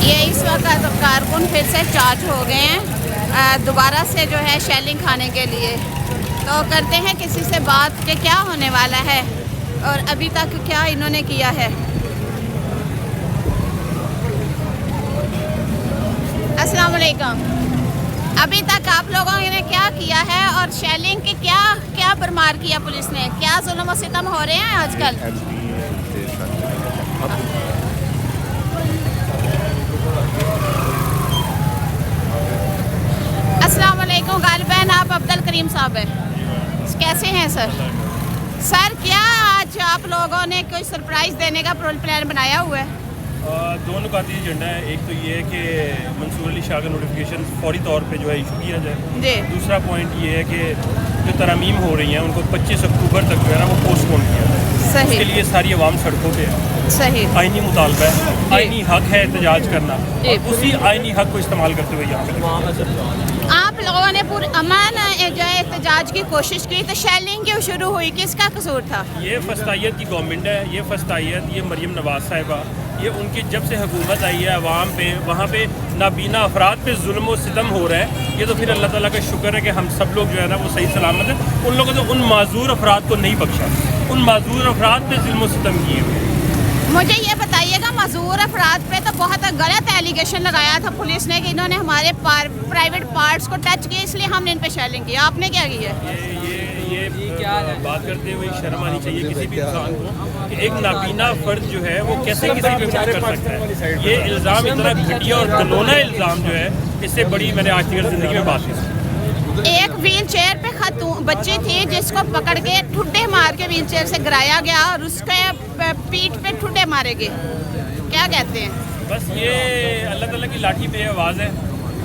یہ اس وقت کارکن پھر سے چارج ہو گئے ہیں دوبارہ سے جو ہے شیلنگ کھانے کے لیے. تو کرتے ہیں کسی سے بات کہ کیا ہونے والا ہے اور ابھی تک کیا انہوں نے کیا ہے. السلام علیکم. ابھی تک آپ لوگوں نے کیا کیا ہے اور شیلنگ کے کیا برمار کیا پولیس نے؟ کیا ظلم و ستم ہو رہے ہیں آج کل؟ السلام علیکم. غالباً آپ عبدل کریم صاحب ہیں. کیسے ہیں سر؟ سر کیا آج آپ لوگوں نے کوئی سرپرائز دینے کا پلان بنایا ہوا ہے؟ دو نکاتی ایجنڈا ہے. ایک تو یہ ہے کہ منصور علی شاہ کا نوٹیفیکیشن فوری طور پہ جو ہے ایشو کیا جائے. جی. دوسرا پوائنٹ یہ ہے کہ جو ترامیم ہو رہی ہیں ان کو 25 اکتوبر تک جو ہے نا وہ پوسٹ پون کیا جائے. صحیح. اس کے لیے ساری عوام سڑکوں پہ ہے. صحیح. آئینی مطالبہ ہے, آئینی حق ہے احتجاج کرنا, اور اسی آئینی حق کو استعمال کرتے ہوئے یہاں پہ آپ لوگوں نے امن جو ہے احتجاج کی کوشش کی تو شیلنگ کیوں شروع ہوئی؟ کس کا قصور تھا؟ یہ فسطائیت کی گورنمنٹ ہے. یہ فسطائیت یہ مریم نواز صاحبہ, یہ ان کی جب سے حکومت آئی ہے عوام پہ وہاں پہ نابینا افراد پہ ظلم و ستم ہو رہا ہے. یہ تو پھر اللہ تعالیٰ کا شکر ہے کہ ہم سب لوگ جو ہے نا وہ صحیح سلامت ہیں. ان لوگوں نے ان معذور افراد کو نہیں بخشا, ان معذور افراد پہ ظلم و ستم کیے ہوئے. مجھے یہ بتائیے گا, معذور افراد پہ تو بہت غلط ایلیگیشن لگایا تھا پولیس نے کہ انہوں نے ہمارے پرائیویٹ پارٹس کو ٹچ کیا, اس لیے ہم نے ان پہ شیلنگ کی. آپ نے کیا کیا ہے؟ یہ بات کرتے ہوئے شرم آنی چاہیے کسی بھی انسان کو کہ ایک نابینا فرد جو ہے وہ کیسے کسی پہ کچھ کر سکتا ہے. یہ الزام اتنا گھٹیا اور گلونا الزام جو ہے اس سے بڑی میں نے آج تک زندگی میں بات نہیں. ایک ویل چیئر پہ بچی تھی جس کو پکڑ کے ٹھڈے مار کے ویل چیئر سے گرایا گیا اور اس کے پیٹھ پہ ٹھڈے مارے گئے. کیا کہتے ہیں؟ بس یہ اللہ تعالیٰ کی لاٹھی بے آواز ہے.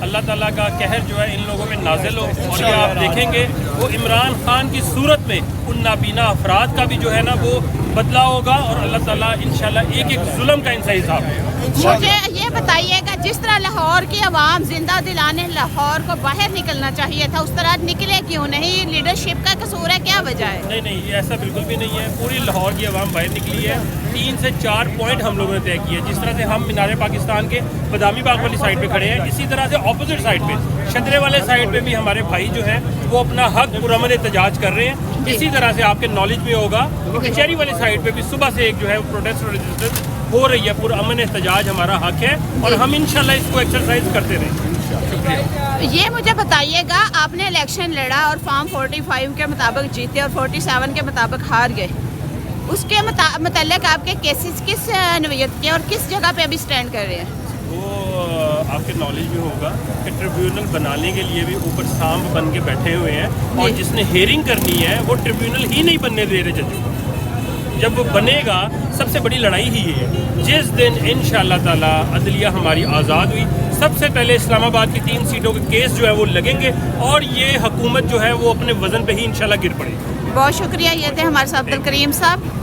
اللہ تعالیٰ کا قہر جو ہے ان لوگوں پہ نازل ہو, اور یہ آپ دیکھیں گے وہ عمران خان کی صورت میں ان نابینا افراد کا بھی جو ہے نا وہ بدلہ ہوگا, اور اللہ تعالیٰ انشاءاللہ ایک ایک ظلم کا ان سے حساب ہے. مجھے یہ بتائیے گا, جس طرح لاہور کی عوام زندہ دلانے لاہور کو باہر نکلنا چاہیے تھا, اس طرح نکلے کیوں نہیں؟ لیڈرشپ کا قصور ہے, کیا وجہ ہے؟ نہیں, یہ ایسا بالکل بھی نہیں ہے. پوری لاہور کی عوام باہر نکلی ہے. 3 سے 4 پوائنٹ ہم لوگوں نے طے کیے. جس طرح سے ہم مینار پاکستان کے بادامی باغ والی سائڈ پہ کھڑے ہیں, اسی طرح سے اپوزٹ سائڈ پہ شدرے والے سائڈ پہ بھی ہمارے بھائی جو ہیں وہ اپنا حق پرامن احتجاج کر رہے ہیں. اسی طرح سے آپ کے نالج میں ہوگا کچہری والی سائڈ پہ بھی صبح سے ایک جو ہے پروٹیسٹ اور ریزسٹنس ہو رہی ہے. پرامن احتجاج ہمارا حق ہے اور ہم انشاءاللہ اس کو ایکسرسائز کرتے رہیں. شکریہ. یہ مجھے بتائیے گا, آپ نے الیکشن لڑا اور فارم 45 کے مطابق جیتے اور 47 کے مطابق ہار گئے. اس کے متعلق آپ کے کیسز کس نوعیت کے اور کس جگہ پہ ابھی سٹینڈ کر رہے ہیں؟ وہ آپ کے نالج میں ہوگا کہ ٹریبیونل بنانے کے لیے بھی اوپر سانپ بن کے بیٹھے ہوئے ہیں, اور جس نے ہیئرنگ کرنی ہے وہ ٹریبیونل ہی نہیں بننے دے رہے ججوں کو. جب وہ بنے گا سب سے بڑی لڑائی ہی ہے. جس دن انشاءاللہ تعالی عدلیہ ہماری آزاد ہوئی, سب سے پہلے اسلام آباد کی 3 سیٹوں کے کیس جو ہے وہ لگیں گے, اور یہ حکومت جو ہے وہ اپنے وزن پہ ہی انشاءاللہ گر پڑے گی. بہت شکریہ. یہ تھے ہمارے ساتھ عبدل کریم صاحب.